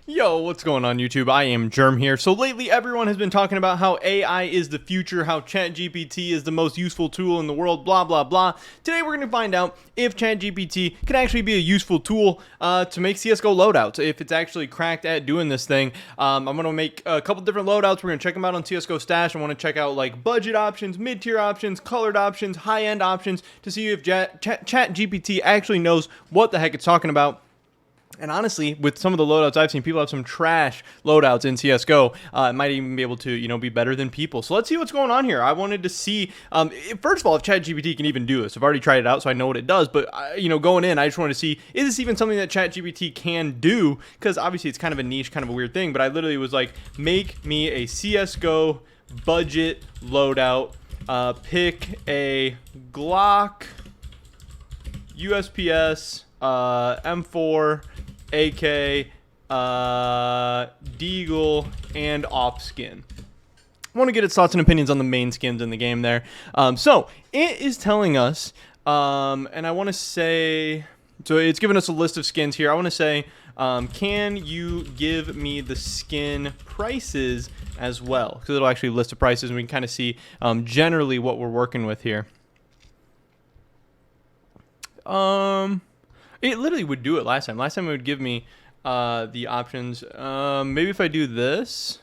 Yo, what's going on YouTube? I am Germ here. So lately everyone has been talking about how AI is the future, how ChatGPT is the most useful tool in the world, blah, blah, blah. Today we're going to find out if ChatGPT can actually be a useful tool to make CSGO loadouts, if it's actually cracked at doing this thing. I'm going to make a couple different loadouts. We're going to check them out on CSGO Stash. I want to check out like budget options, mid-tier options, colored options, high-end options to see if ChatGPT actually knows what the heck it's talking about. And honestly, with some of the loadouts I've seen, people have some trash loadouts in CSGO. It might even be able to, be better than people. So let's see what's going on here. I wanted to see, first of all, if ChatGPT can even do this. I've already tried it out, so I know what it does. But, going in, I just wanted to see, is this even something that ChatGPT can do? Because obviously it's kind of a niche, kind of a weird thing. But I literally was like, make me a CSGO budget loadout. Pick a Glock, USPS, M4, AK, Deagle, and Op skin. I want to get its thoughts and opinions on the main skins in the game there. So it is telling us, and I want to say, so it's giving us a list of skins here. I want to say, can you give me the skin prices as well? Because it'll actually list the prices and we can kind of see generally what we're working with here. It literally would do it last time. Last time it would give me the options. Maybe if I do this,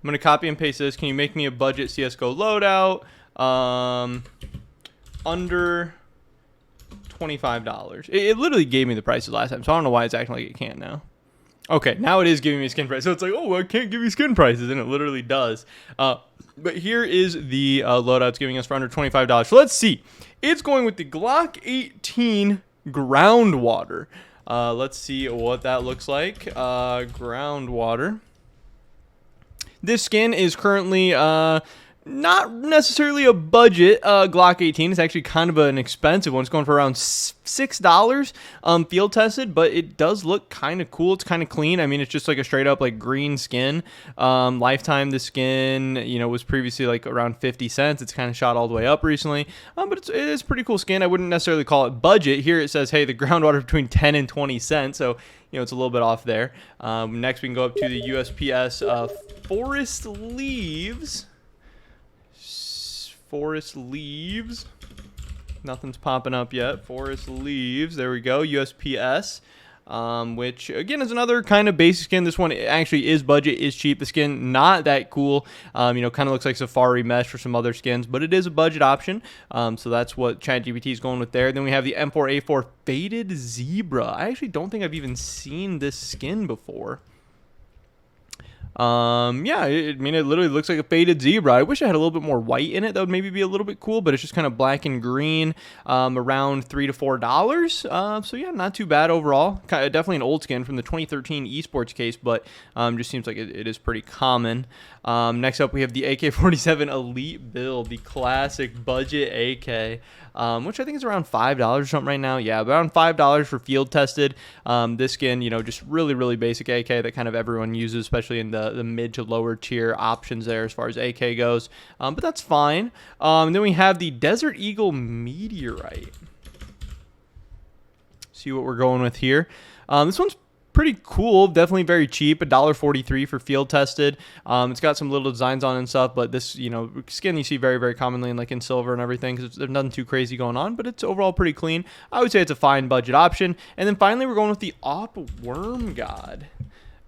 I'm going to copy and paste this. Can you make me a budget CSGO loadout under $25? It literally gave me the prices last time, so I don't know why it's acting like it can't now. Okay, now it is giving me skin price. So it's like, oh, I can't give you skin prices, and it literally does. But here is the loadout it's giving us for under $25. So let's see. It's going with the Glock 18 Groundwater. Let's see what that looks like. Groundwater. This skin is currently not necessarily a budget Glock 18. It's actually kind of an expensive one. It's going for around $6 field tested, but it does look kind of cool. It's kind of clean. I mean, it's just like a straight up like green skin. Lifetime, the skin, was previously like around 50 cents. It's kind of shot all the way up recently, but it is pretty cool skin. I wouldn't necessarily call it budget. Here it says, hey, the groundwater between 10 and 20 cents. So, it's a little bit off there. Next, we can go up to the USPS Forest Leaves. Forest Leaves. Nothing's popping up yet. Forest Leaves. There we go. USPS. Which again is another kind of basic skin. This one actually is budget, is cheap. The skin not that cool. Kind of looks like Safari Mesh for some other skins, but it is a budget option. So that's what ChatGPT is going with there. Then we have the M4A4 Faded Zebra. I actually don't think I've even seen this skin before. It literally looks like a faded zebra. I wish I had a little bit more white in it. That would maybe be a little bit cool, but it's just kind of black and green, around $3 to $4. So yeah, not too bad overall. Definitely an old skin from the 2013 esports case, but just seems like it is pretty common. Next up, we have the AK-47 Elite build, the classic budget AK, which I think is around $5 or something right now. Yeah, around $5 for field tested. This skin, just really, really basic AK that kind of everyone uses, especially in the mid to lower tier options there as far as AK goes. But that's fine. Then we have the Desert Eagle Meteorite. See what we're going with here. This one's pretty cool, definitely very cheap, $1.43 for field tested. It's got some little designs on and stuff, but this skin you see very, very commonly in silver and everything, because there's nothing too crazy going on, but it's overall pretty clean. I would say it's a fine budget option. And then finally we're going with the Op Worm God.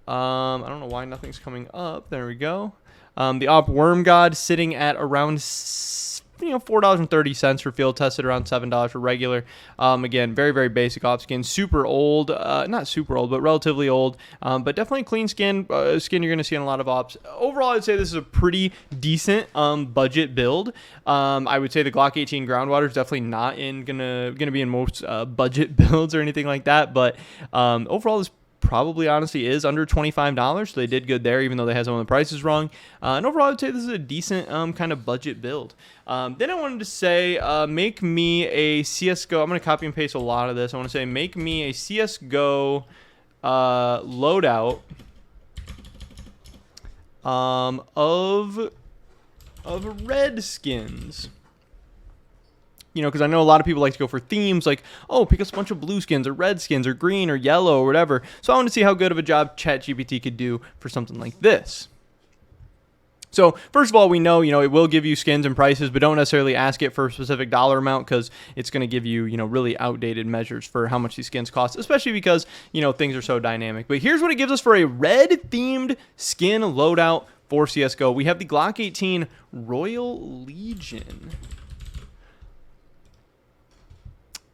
I don't know why nothing's coming up. There we go. The Op Worm God sitting at around $4.30 for field tested, around $7 for regular. Again, very, very basic op skin. Super old, not super old, but relatively old. But definitely a clean skin. Skin you're going to see in a lot of ops. Overall, I'd say this is a pretty decent budget build. I would say the Glock 18 Groundwater is definitely not gonna be in most budget builds or anything like that. But overall, this probably honestly is under $25, so they did good there, even though they had some of the prices wrong. And overall, I would say this is a decent kind of budget build. Then I wanted to say, make me a CSGO. I'm going to copy and paste a lot of this. I want to say, make me a CSGO loadout of red skins. You know, because I know a lot of people like to go for themes like, oh, pick us a bunch of blue skins or red skins or green or yellow or whatever. So I want to see how good of a job ChatGPT could do for something like this. So first of all, we know, it will give you skins and prices, but don't necessarily ask it for a specific dollar amount because it's going to give you, really outdated measures for how much these skins cost, especially because, things are so dynamic. But here's what it gives us for a red-themed skin loadout for CSGO. We have the Glock 18 Royal Legion.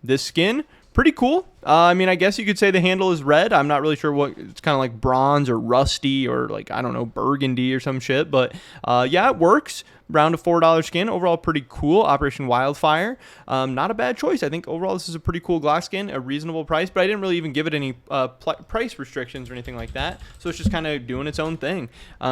This skin, pretty cool. I mean, I guess you could say the handle is red. I'm not really sure what, it's kind of like bronze or rusty or like, I don't know, burgundy or some shit. But yeah, it works. Around a $4 skin. Overall, pretty cool. Operation Wildfire. Not a bad choice. I think overall this is a pretty cool Glock skin, a reasonable price, but I didn't really even give it any price restrictions or anything like that. So it's just kind of doing its own thing.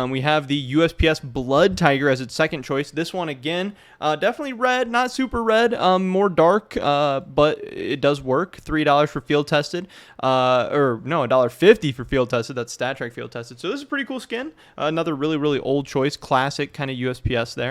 We have the USPS Blood Tiger as its second choice. This one, again, definitely red, not super red, more dark, but it does work. $3 for field tested, or no, $1.50 for field tested. That's StatTrack field tested. So this is a pretty cool skin. Another really, really old choice, classic kind of USPS there.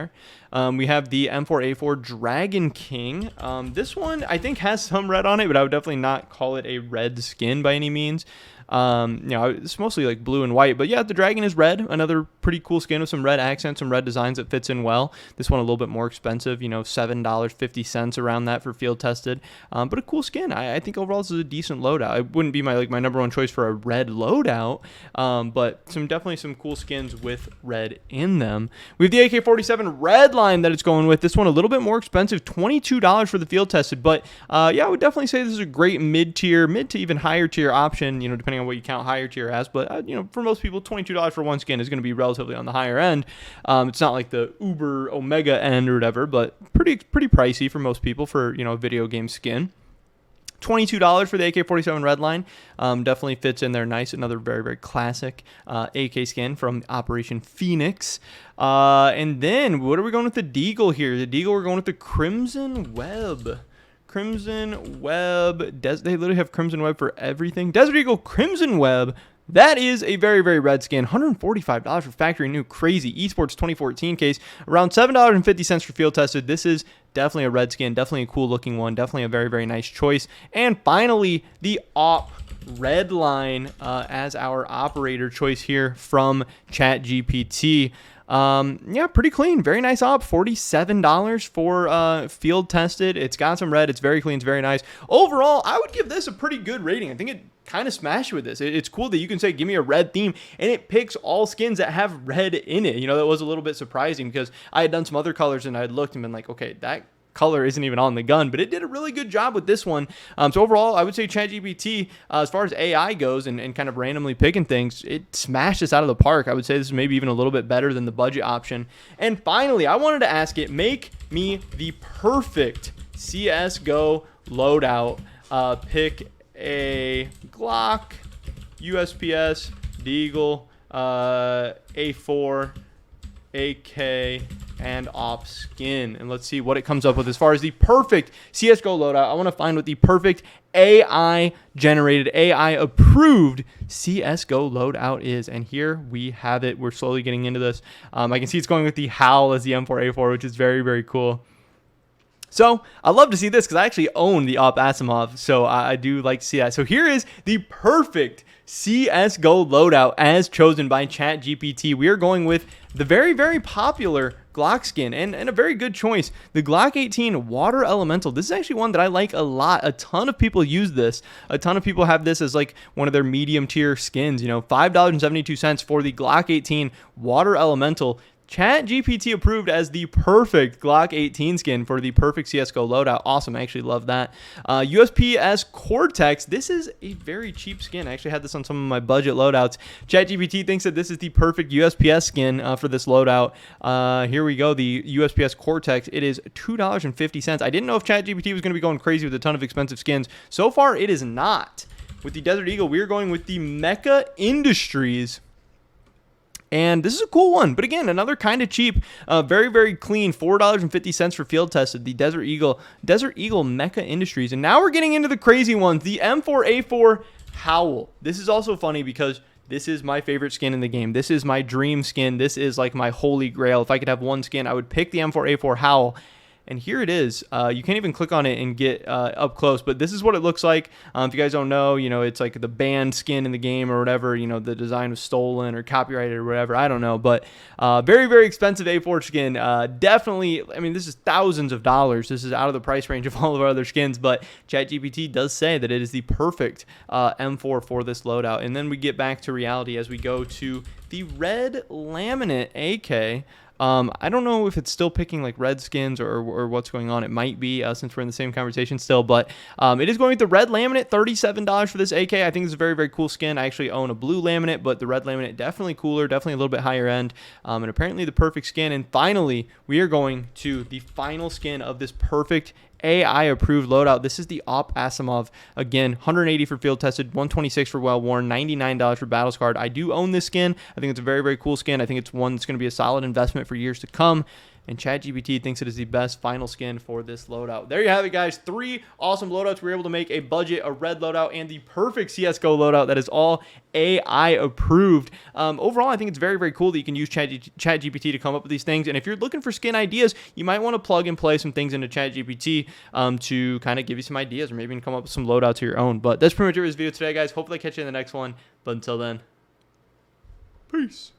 We have the M4A4 Dragon King. This one I think has some red on it, but I would definitely not call it a red skin by any means. It's mostly like blue and white, but yeah, the dragon is red. Another pretty cool skin with some red accents, some red designs that fits in well. This one a little bit more expensive, $7.50 around that for field tested, but a cool skin. I think overall this is a decent loadout. It wouldn't be my number one choice for a red loadout, but definitely some cool skins with red in them. We have the AK-47 red line that it's going with. This one a little bit more expensive, $22 for the field tested, but yeah, I would definitely say this is a great mid to even higher tier option, depending on what you count higher tier as. But for most people, $22 for one skin is going to be relatively on the higher end. It's not like the uber omega end or whatever, but pretty pricey for most people for a video game skin. $22 for the AK-47 red line. Definitely fits in there nice. Another very, very classic AK skin from Operation Phoenix. And then what are we going with the Deagle here? The Deagle, we're going with the Crimson Web. Crimson Web. They literally have Crimson Web for everything. Desert Eagle Crimson Web. That is a very, very red skin. $145 for factory new. Crazy. Esports 2014 case. Around $7.50 for field tested. This is definitely a red skin. Definitely a cool looking one. Definitely a very, very nice choice. And finally, the AWP red line as our operator choice here from ChatGPT. Yeah, pretty clean. Very nice op. $47 for field tested. It's got some red. It's very clean. It's very nice. Overall, I would give this a pretty good rating. I think it kind of smashed with this. It's cool that you can say, give me a red theme, and it picks all skins that have red in it. That was a little bit surprising because I had done some other colors and I had looked and been like, okay, that color isn't even on the gun, but it did a really good job with this one. So overall, I would say ChatGPT, as far as AI goes and kind of randomly picking things, it smashed this out of the park. I would say this is maybe even a little bit better than the budget option. And finally, I wanted to ask it, make me the perfect CSGO loadout. Pick a Glock, USPS, Deagle, A4, AK, and AWP skin, and let's see what it comes up with as far as the perfect CSGO loadout. I want to find what the perfect AI generated, AI approved CSGO loadout is, and here we have it. We're slowly getting into this. I can see it's going with the Howl as the M4A4, which is very, very cool. So I love to see this because I actually own the AWP Asimov, so I do like to see that. So here is the perfect CSGO loadout as chosen by ChatGPT. We are going with the very, very popular Glock skin and a very good choice. The Glock 18 Water Elemental. This is actually one that I like a lot. A ton of people use this. A ton of people have this as like one of their medium tier skins. $5.72 for the Glock 18 Water Elemental. ChatGPT approved as the perfect Glock 18 skin for the perfect CSGO loadout. Awesome. I actually love that. USPS Cortex. This is a very cheap skin. I actually had this on some of my budget loadouts. ChatGPT thinks that this is the perfect USPS skin for this loadout. Here we go. The USPS Cortex. It is $2.50. I didn't know if ChatGPT was going to be going crazy with a ton of expensive skins. So far, it is not. With the Desert Eagle, we're going with the Mecha Industries. And this is a cool one, but again, another kind of cheap, very, very clean, $4.50 for field tested, the Desert Eagle Mecha Industries. And now we're getting into the crazy ones, the M4A4 Howl. This is also funny because this is my favorite skin in the game. This is my dream skin. This is like my holy grail. If I could have one skin, I would pick the M4A4 Howl. And here it is. You can't even click on it and get up close, but this is what it looks like. If you guys don't know, it's like the banned skin in the game or whatever. The design was stolen or copyrighted or whatever. I don't know, but very, very expensive A4 skin. Definitely, I mean, this is thousands of dollars. This is out of the price range of all of our other skins, but ChatGPT does say that it is the perfect M4 for this loadout. And then we get back to reality as we go to the red laminate AK. I don't know if it's still picking like red skins or what's going on. It might be since we're in the same conversation still, but it is going with the red laminate, $37 for this AK. I think it's a very, very cool skin. I actually own a blue laminate, but the red laminate definitely cooler, definitely a little bit higher end, and apparently the perfect skin. And finally, we are going to the final skin of this perfect AI approved loadout. This is the Op Asimov. Again, 180 for field tested, 126 for well worn, $99 for battle scarred. I do own this skin. I think it's a very, very cool skin. I think it's one that's going to be a solid investment for years to come. And ChatGPT thinks it is the best final skin for this loadout. There you have it, guys. 3 awesome loadouts. We were able to make a budget, a red loadout, and the perfect CSGO loadout that is all AI approved. Overall, I think it's very, very cool that you can use ChatGPT to come up with these things. And if you're looking for skin ideas, you might want to plug and play some things into ChatGPT to kind of give you some ideas, or maybe you can come up with some loadouts of your own. But that's pretty much it for this video today, guys. Hopefully I catch you in the next one. But until then, peace.